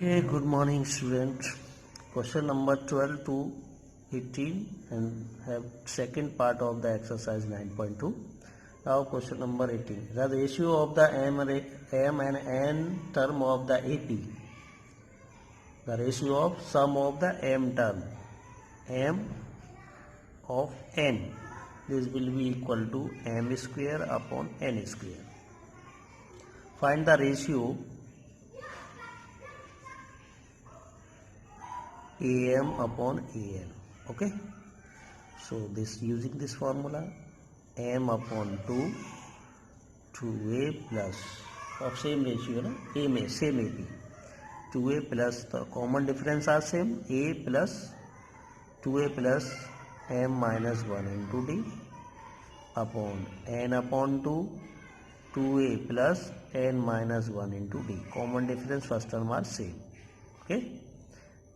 Okay, good morning students. Question number 12 to 18 and have second part of the exercise 9.2. Now question number 18. The ratio of the M and N term of the AP. The ratio of sum of the M term. M of N. This will be equal to M square upon N square. Find the ratio AM upon AN. Okay, so this using this formula, M upon 2A plus of same ratio na, same AP, 2A plus the common difference are same, A plus 2A plus M minus 1 into D upon N upon 2A plus N minus 1 into D. Common difference first term are same. Okay,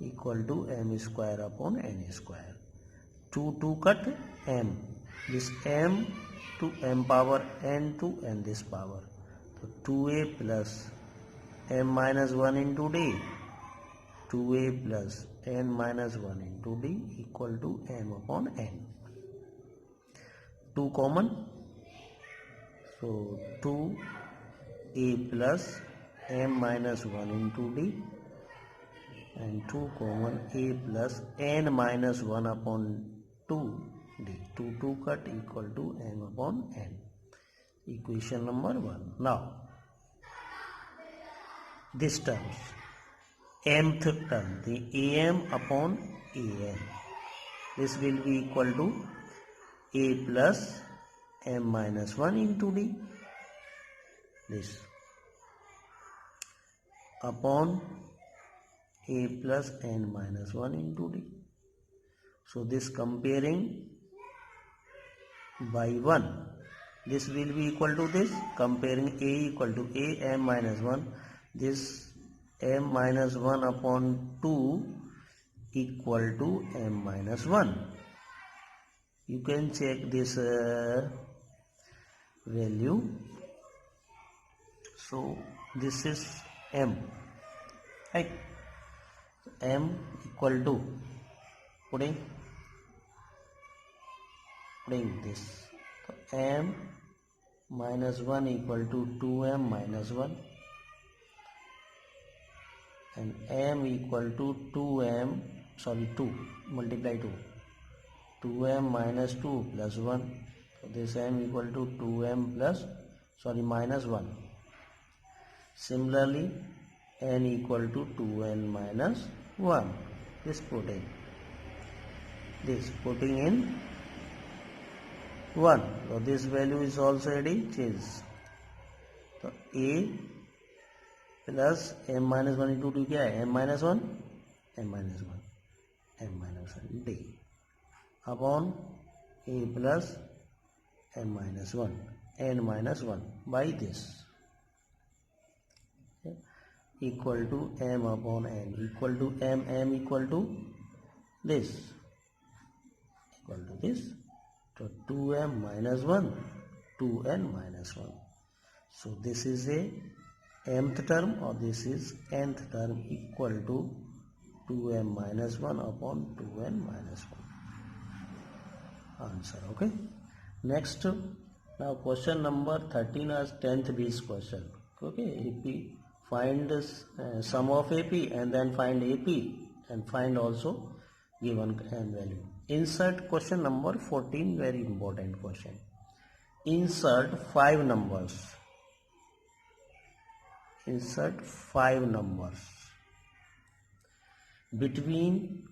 equal to M square upon N square. 2 cut M. This M to M power N to N this power. So 2A plus M minus 1 into D. 2A plus N minus 1 into D equal to M upon N. 2 common. So 2A plus M minus 1 into D. And 2 common, A plus N minus 1 upon 2D. 2 cut equal to M upon N. Equation number 1. Now, this terms, mth term, the AM upon AN. This will be equal to A plus M minus 1 into D. This upon A plus N minus 1 into D. So this comparing by 1, this will be equal to this, comparing A equal to A M minus 1, this M minus 1 upon 2 equal to M minus 1. You can check this value. So this is M, right? M equal to putting this, so M minus 1 equal to 2M minus 1 and M equal to 2 multiply 2M minus 2 plus 1. So this M equal to 2M minus 1. Similarly, N equal to 2N minus 1. This putting in 1. So this value is also already changed. So A plus M minus 1 into 2 क्या है? M minus 1 D upon A plus M minus 1 N minus 1 by this. Equal to M upon N equal to M equal to this, so 2M minus 1 2N minus 1. So this is a mth term or this is nth term equal to 2M minus 1 upon 2N minus 1. Answer. Okay, next, now question number 13 as 10th base question. Okay, if we find this sum of AP and then find AP and find also given n value. Insert question number 14, very important question. Insert 5 numbers. Insert 5 numbers between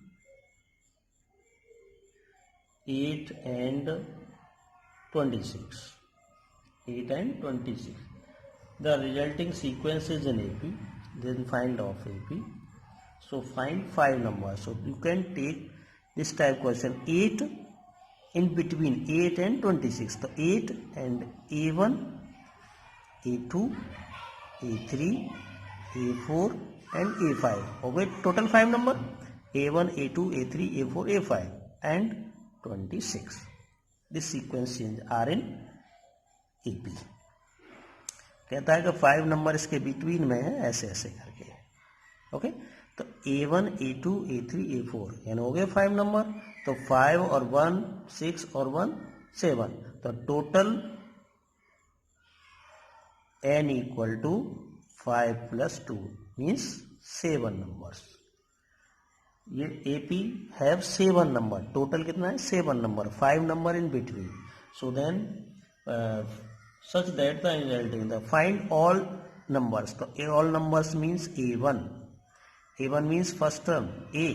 8 and 26. 8 and 26. The resulting sequence is in AP, then find of AP. So find 5 numbers. So you can take this type question, 8 in between 8 and 26. So 8 and A1, A2, A3, A4 and A5. Okay, total 5 number, A1, A2, A3, A4, A5 and 26. This sequence are in AP. कहता है कि 5 number इसके between में है ऐसे ऐसे करके. Okay, तो A1 A2 A3 A4 यानी हो गए 5 नंबर। तो 5 और 1 6 और 1 7, तो total n equal to 5 plus 2 means 7 numbers. ये AP हैव 7 नंबर, टोटल कितना है 7 number, 5 number in between. So then such that the resulting the find all numbers, तो all numbers means A1 means first term A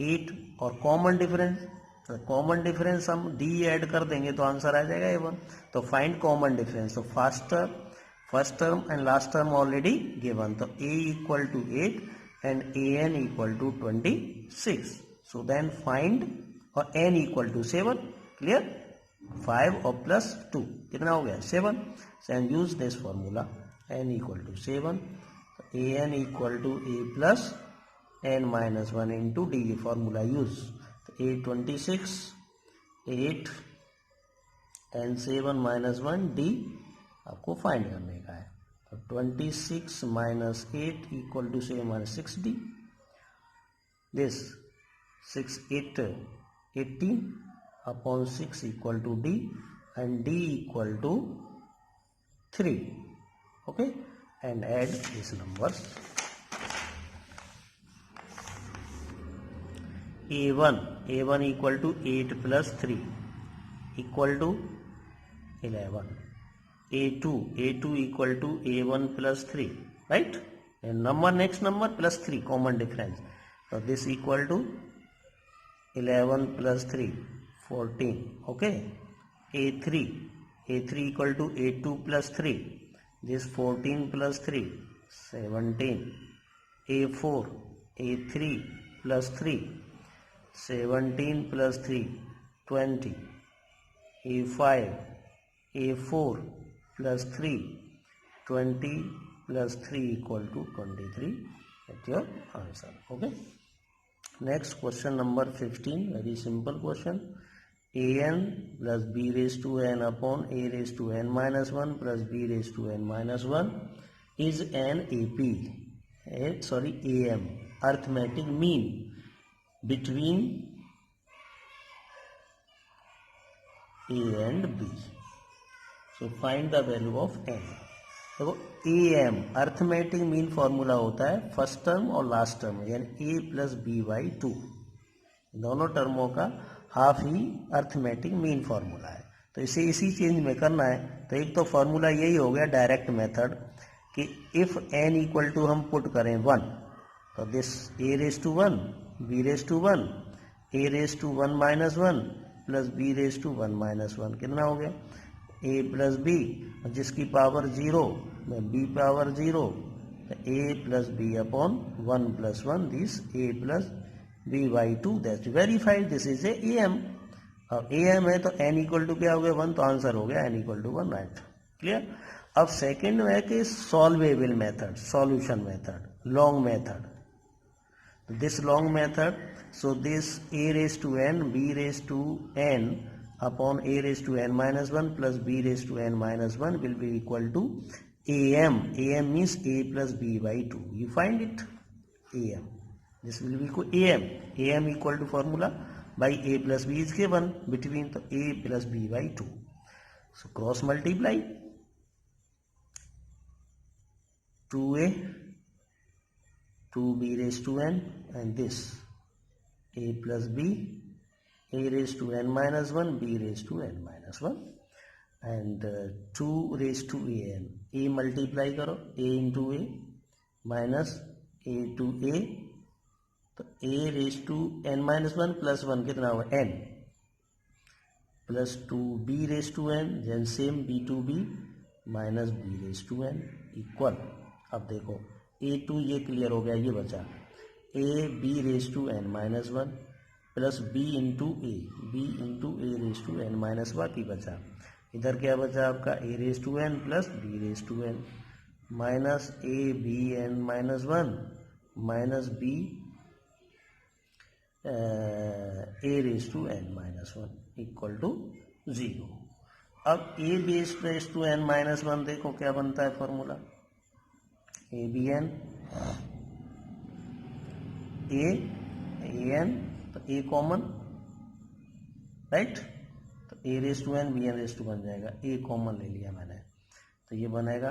8 और common difference, तो common difference हम D add कर देंगे तो answer आ जाएगा A1। तो फाइंड कॉमन डिफरेंस, तो first term and last term already given, तो A equal to 8 and AN equal to 26। So then find, और N इक्वल टू 7, क्लियर, 5 और प्लस 2 कितना हो गया 7, and use this formula N equal to 7, AN equal to A plus n minus 1 into d, ये formula use. तो A 26 8 and 7 minus 1 d आपको find करने का है। तो 26 minus 8 equal to 7 minus 6 d, this 6 8 18 upon 6 equal to d, and d equal to 3, okay, and add this numbers. A1 equal to 8 plus 3 equal to 11, A2 equal to A1 plus 3, right, number next number plus 3 common difference, तो this equal to 11 plus 3 14, okay. A3 equal to A2 plus 3, this 14 plus 3 17, A3 plus 3 17 plus 3 20, A4 plus 3 20 plus 3 equal to 23, at your answer, okay. Next question number 15, very simple question. an plus b raise to n upon a raise to n minus 1 plus b raise to n minus 1 is an am arithmetic mean between A and B. So find the value of n. देखो AM arithmetic mean formula होता है first term और last term, यानी A plus B by 2, दोनों टर्मों का half ही arithmetic mean formula है। तो इसे इसी चेंज में करना है, तो एक तो फॉर्मूला यही हो गया डायरेक्ट मेथड कि इफ n इक्वल टू हम पुट करें 1, तो this A raise to 1 b raise to 1 a raise to 1 minus 1 plus b raise to 1 minus 1 कितना हो गया a प्लस b, जिसकी पावर 0 b पावर 0, तो a plus b upon 1 plus 1, this a plus b by 2, that's verified, this is a am। अब am है तो n equal to क्या हो गया 1, तो आंसर हो गया n equal to 1, right, clear. अब सेकेंड है कि solvable method, solution method, long method, this long method, so this a raised to n b raised to n upon a raised to n minus 1 plus b raised to n minus 1 will be equal to am means a plus b by 2, you find it, am, this will be equal am equal to formula by a plus b is given between the a plus b by 2, so cross multiply 2a 2b raised to n and this a plus b a raised to n minus 1 b raised to n minus 1 and 2 raised to an, a multiply करो a into a minus a to a, तो a raised to n minus 1 plus 1 कितना हुआ n plus 2b raised to n, then same b to b minus b raised to n equal, अब देखो a2 ये clear हो गया, ये बचा a b raise to n minus 1 plus b into a raise to n minus, बाकी बचा इधर क्या बचा आपका a raise to n plus b raise to n minus a b n minus 1 minus b a raise to n minus 1 equal to 0। अब a base raise to n minus 1 देखो क्या बनता है formula, a b n n, तो a common, right, तो a raise to n b n raise to बन जाएगा, ए common ले लिया मैंने, तो ये बनेगा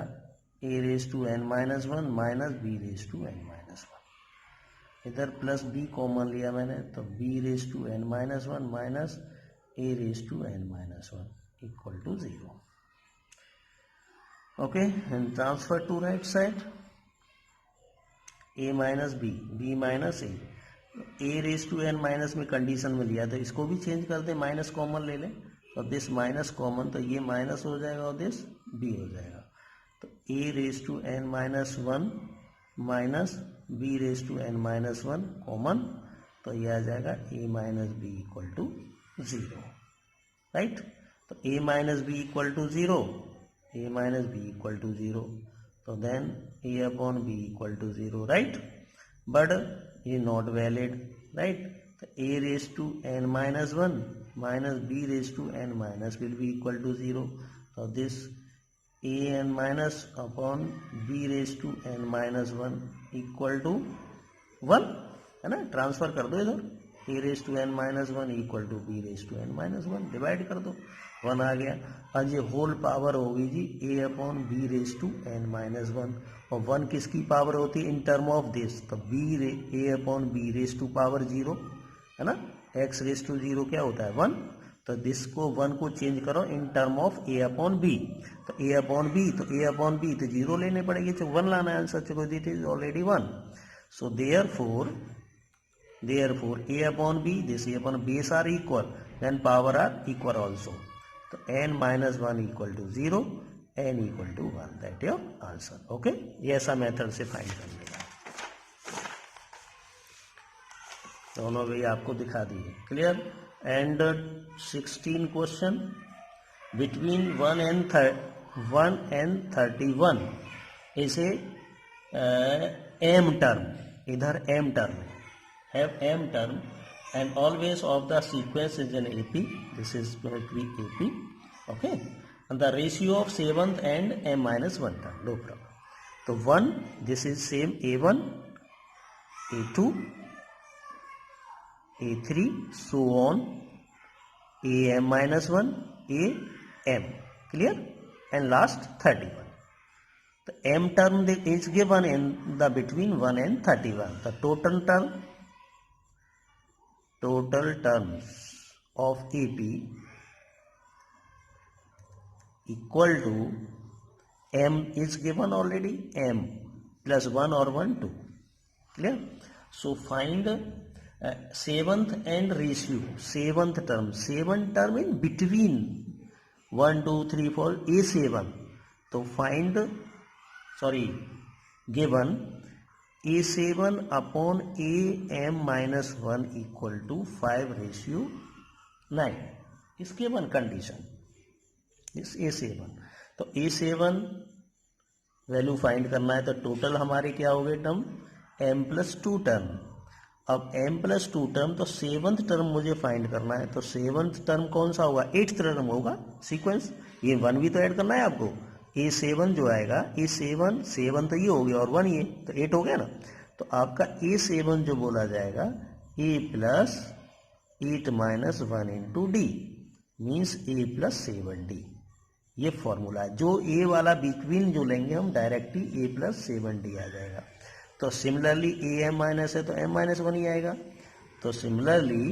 a raise to n minus one minus b raise to n minus one. इधर प्लस बी कॉमन लिया मैंने, तो b raise to n minus one minus a raise to n minus one equal to 0. Okay, and transfer to right side, a minus b, b minus a, a raise to n minus में condition में लिया, तो इसको भी change कर दे, minus common ले लें, और दिस माइनस कॉमन, तो ये माइनस हो जाएगा और दिस b हो जाएगा, तो a raise to n minus one minus b raise to n minus one common, तो ये आ जाएगा a minus b equal to 0, right, तो a minus b equal to 0, a minus b equal to 0, so then a upon b equal to 0, right, but ये not valid, right, so a raised to n minus 1 minus b raised to n minus will be equal to 0, so this a n minus upon b raised to n minus 1 equal to 1, है ना, transfer कर दो इधर, a raise to n minus one equal to b raise to n minus one, divide कर दो, 1 आ गया, और ये होल पावर होगी जी a upon b raise to n minus one, और 1 किसकी पावर होती है इन टर्म ऑफ दिस, तो a upon b raise to power 0, है ना, x रेस टू 0 क्या होता है 1, तो दिस को 1 को चेंज करो in term of a upon b, तो a अपॉन बी, तो a अपॉन बी तो 0 लेने पड़ेगी, तो 1 लाना है आंसर, चलो this is already 1, so therefore a upon b, this a upon base are equal, then power are equal also, so n minus 1 equal to 0, n equal to 1, that your answer. Okay, ये ऐसा method से find करने का, दोनों भी आपको दिखा दिए, clear, and 16 question, between 1 and 31 इसे m टर्म, इधर m टर्म है, have m term and always of the sequence is an AP, this is going to be AP, okay, and the ratio of 7th and m minus 1 term, no problem, so 1, this is same A1, A2, A3, so on, am minus 1, am, clear, and last 31. The m term is given in the between 1 and 31, the total terms of AP equal to m is given already, m plus 1 or 1 2, clear, so find 7th and ratio, 7th term in between 1 2 3 4 A7, so find, given A7 upon am minus 1 equal to 5 ratio 9, इसके one condition इस A7, तो A7 value find करना है, तो total हमारे क्या हो गए टर्म m प्लस 2 टर्म, अब m प्लस 2 टर्म, तो 7th टर्म मुझे फाइंड करना है, तो 7th टर्म कौन सा होगा, 8th टर्म होगा, सीक्वेंस, ये 1 भी तो ऐड करना है आपको, A7 जो आएगा, A7 तो ये हो गया और 1 ये, तो 8 हो गया ना, तो आपका A7 जो बोला जाएगा a plus 8 minus 1 into D, means a plus 7d, ये फॉर्मूला है, जो a वाला बिटवीन जो लेंगे हम डायरेक्टली a प्लस 7d आ जाएगा, तो सिमिलरली a m माइनस है तो m माइनस 1 ही आएगा, तो सिमिलरली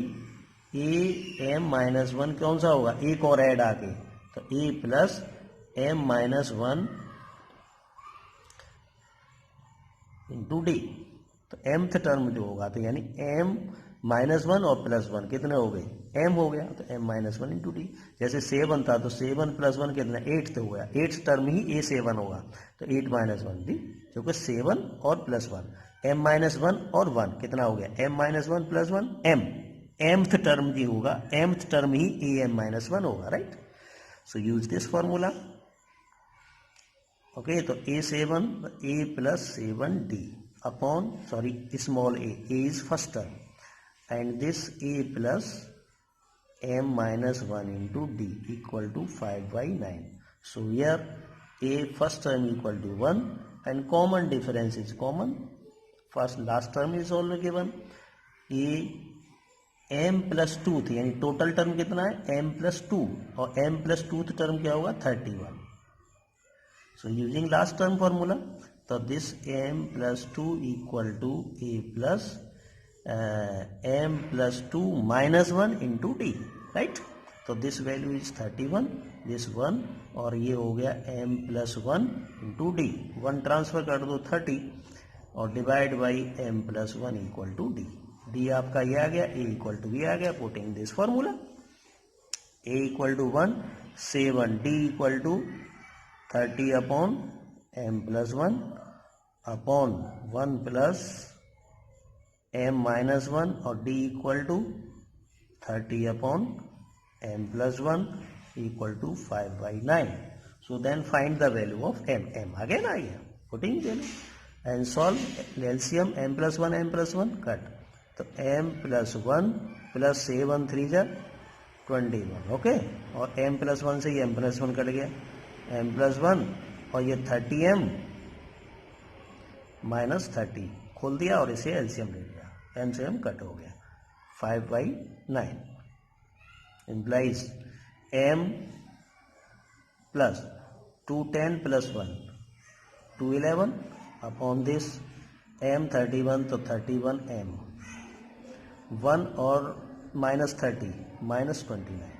a m माइनस 1 कौन सा होगा, एक और ऐड आके, तो a plus m minus 1 into D, तो mth टर्म जो होगा, तो यानी m माइनस 1 और प्लस 1 कितने हो गए, m हो गया, तो m माइनस 1 इंटू डी, जैसे 7 था तो 7 प्लस 1 कितना 8 तो हो गया, 8th टर्म ही A7 होगा, तो 8 माइनस 1 डी, क्योंकि 7 और प्लस 1, m माइनस 1 और 1 कितना हो गया, m minus 1 plus 1 m, mth term जी होगा, mth टर्म ही am माइनस 1 होगा, right, so use this formula, okay, तो A7 a plus 7d upon small a is first term, and this a plus m minus 1 into d equal to 5/9, so here a first term equal to 1 and common difference is common first last term is already given, ये m plus two थी, यानी total term कितना है m plus two, और m plus two term क्या होगा 31. So using last term formula, तो this m plus two equal to a plus m plus two minus one into d, right. तो this value is 31, this 1, और ये हो गया m plus one into d. 1 transfer कर दो 30 और divide by m plus one equal to D. D आपका ये आ गया, a इक्वल टू ये आ गया. Putting this formula, a equal to 1, 7, d equal to 30 upon m plus one upon 1 plus m minus one, और d equal to 30 upon m plus one equal to 5/9. So then find the value of m. m आ गया ना, ये putting value and solve LCM. m plus one cut, तो m plus one plus 7 3 जा 21, okay. और m plus one से ये m plus one cut गया, m प्लस वन, और ये 30m माइनस 30 खोल दिया और इसे एलसीएम ले लिया, m से m कट हो गया. 5/9 implies m plus 210 plus 1 211 upon this m 31, तो 31m 1 और minus 30 minus 29,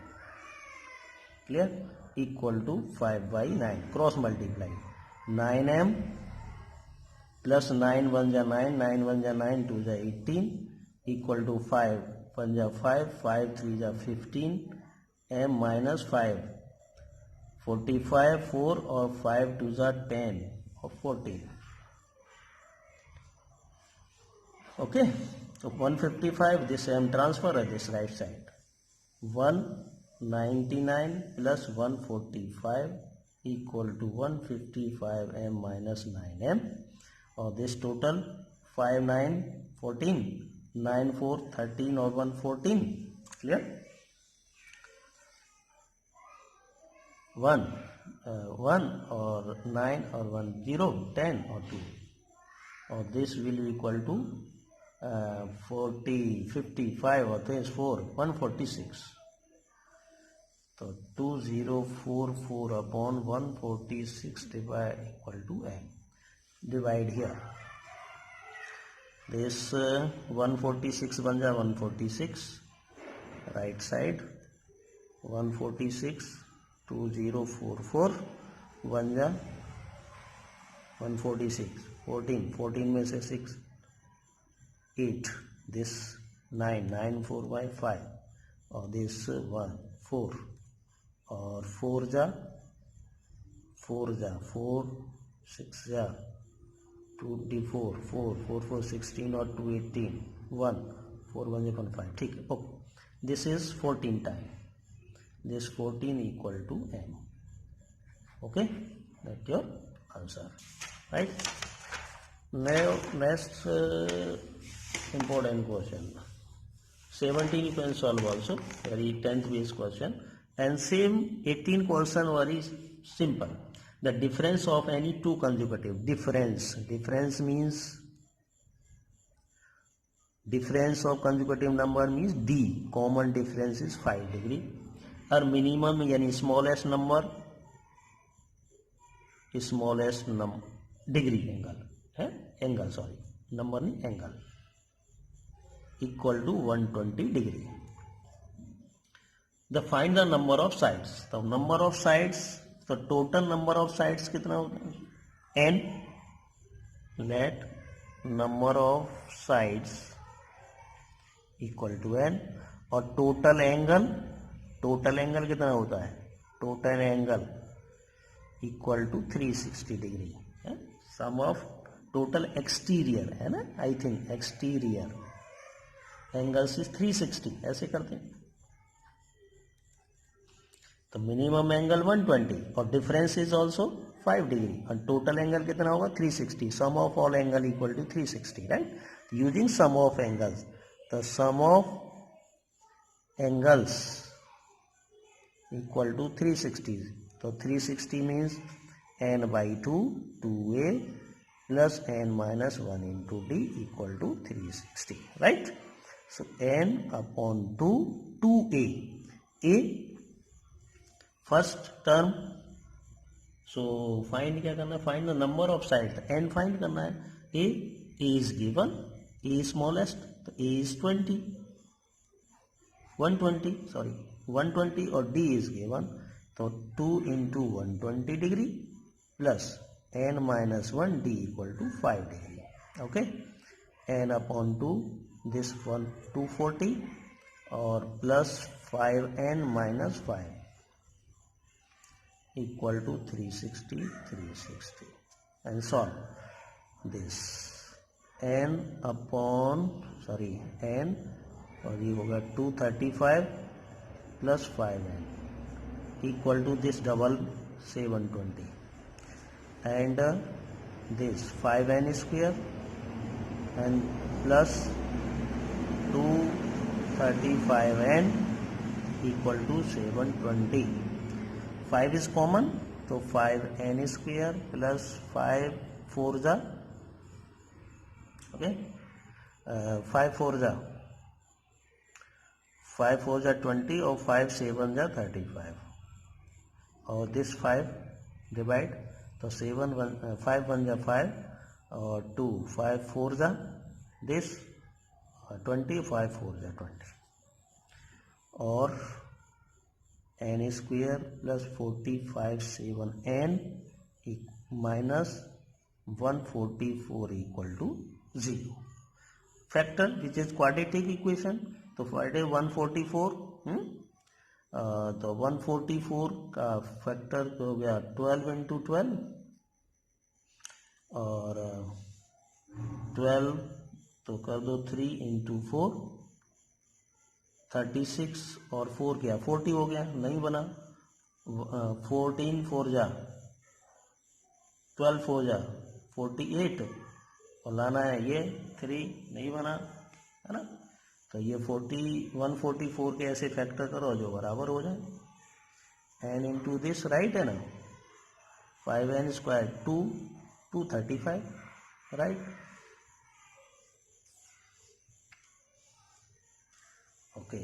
clear, equal to 5/9. Cross multiply, 9m plus 9 1 जा 9, 9 1 जा 9, 2 जा 18 इक्वल टू 5 1 जा 5, 5 3 जा 15, m माइनस 5 45, 4 और 5 2 जा 10 और 14, ओके. तो 155, दिस m ट्रांसफर है this right side, 199 plus 145 equal to 155 m minus 9m, और दिस टोटल 5 9 14, 9 4 13 और 1 14, क्लियर. 1 और 9 और 1 0, 10 और 2, और दिस विल इक्वल टू 40 55 और 4 146. तो 2044 upon 146 divide equal to m. Divide here, this 146 बन जा 146, राइट साइड 146, 2044 बन जा 146, 14 में से 6 8, this 9 4 by 5, और this 1 4, और 4 जा 4 6 जा 24, 4 4 16 और 2 18, 1 4 1 1 5, ठीक है. Okay, this is 14 time, this 14 equal to m, okay, that's your answer, right. Now next important question, 17 you can solve also, very 10th based question, and same 18 question very simple. The difference of any two consecutive, difference means difference of consecutive number means d, common difference is 5 degree, और minimum यानी smallest number degree angle है, angle sorry number नहीं angle, equal to 120 degree. The find the number of sides, तो number of sides, तो total number of sides कितना होता है n, let number of sides equal to n, और total angle कितना होता है, total angle equal to 360 degree. Sum of total exterior है ना, I think exterior angles is 360, ऐसे करते हैं. तो मिनिमम एंगल 120 और डिफरेंस इज ऑल्सो 5 डिग्री, और टोटल एंगल कितना होगा 360. Sum of all angle equal to 360, right. Using sum of angles, the sum of angles equal to 360. So 360 means n by 2, 2a plus n minus 1 into d equal to 360, right? So n upon 2a, a first term. So find क्या करना है, find the number of sides, n find करना है. a is given, a is smallest, तो a is 120 और d is given, तो 2 into 120 degree plus n minus 1 d equal to 5 degree. Okay, n upon 2, this one 240 और plus 5n minus 5 equal to 360 and solve this. n और ये होगा 235 plus 5n equal to this double 720 and this 5n square and plus 235n equal to 720. 5 is common, तो 5n square plus 5 4 जा, okay, 5 4 जा 20 और 5 7 जा 35 और this 5 डिवाइड, तो 5 1 जा 5 और 2 5 4 जा this 20 5 4 जा 20 और n square plus 45 7n minus 144 equal to 0. Factor which is quadratic equation, तो फाइंड 144, तो 144 का फैक्टर हो गया 12 into 12 और 12 तो कर दो 3 into 4 36 और 4 क्या 40 हो गया, नहीं बना. 14 4 जा 12 4 जा 48 और लाना है ये 3, नहीं बना, है ना. तो ये 144 के ऐसे फैक्टर करो जो बराबर हो जाए. n इंटू दिस, राइट है ना, 5n square 235, right. Okay,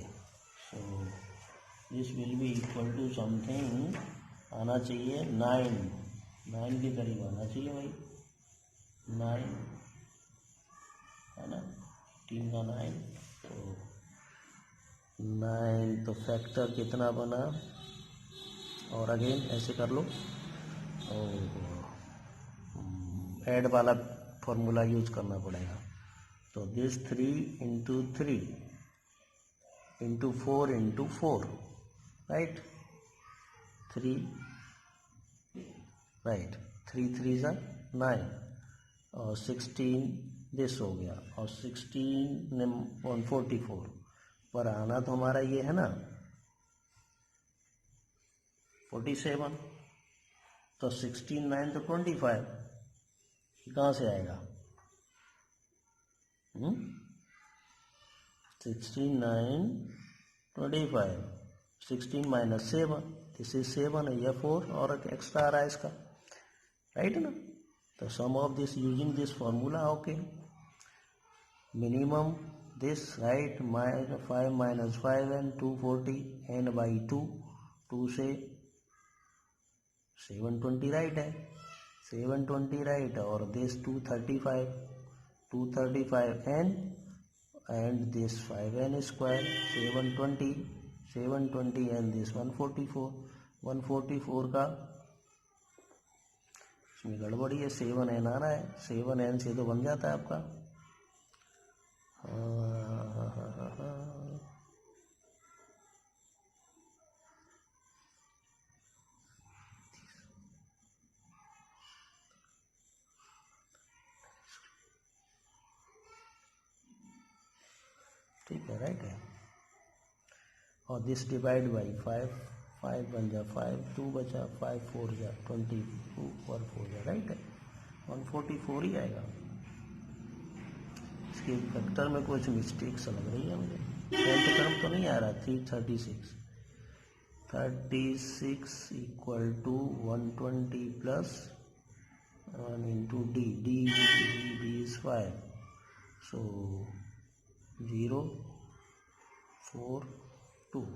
so this will be equal to something, आना चाहिए 9 के करीब आना चाहिए भाई, 9 है ना, 3 का 9, तो 9 तो फैक्टर कितना बना, और अगेन ऐसे कर लो और ऐड वाला फॉर्मूला यूज करना पड़ेगा. तो this 3 into 3 into 4 into 4, right, 3 right, 3 3 जा 9 और 16 दिस हो गया और 16 144 पर आना तो हमारा ये है ना 47, तो 16 9 तो 25, कहाँ से आएगा, 16 9 25, 16 minus 7, दिस इज 7 है, यह 4 और एक्स्ट्रा आ रहा है इसका, राइट है ना. तो sum of this using this formula, okay, minimum this, right, 5 minus 5 and 240 n by 2 से 720, राइट है, 720 राइट, और this 235 n and this 5n square 720 and this 144 का इसमें गड़बड़ी है, 7n आ रहा है, 7n से तो बन जाता है आपका, ठीक है, राइट है. और दिस डिवाइड बाई 5 बन जा 5, 2 बचा, 5 4 जा 22 और 4 जा, राइट है, 144 ही आएगा. इसके फैक्टर में कुछ मिस्टेक सा लग रही है मुझे, टेंथ टर्म तो नहीं आ रहा. 36 equal to 120 plus 1 into d is 5, so 0 4 2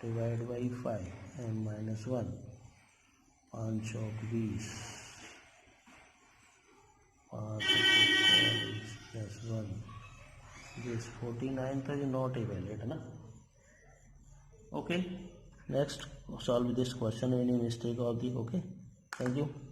divide by 5 m minus 1 5 Chowk 20 5 40 plus 1 this 49 तो is not valid ना. Okay, next solve this question. Any mistake of the okay. Thank you.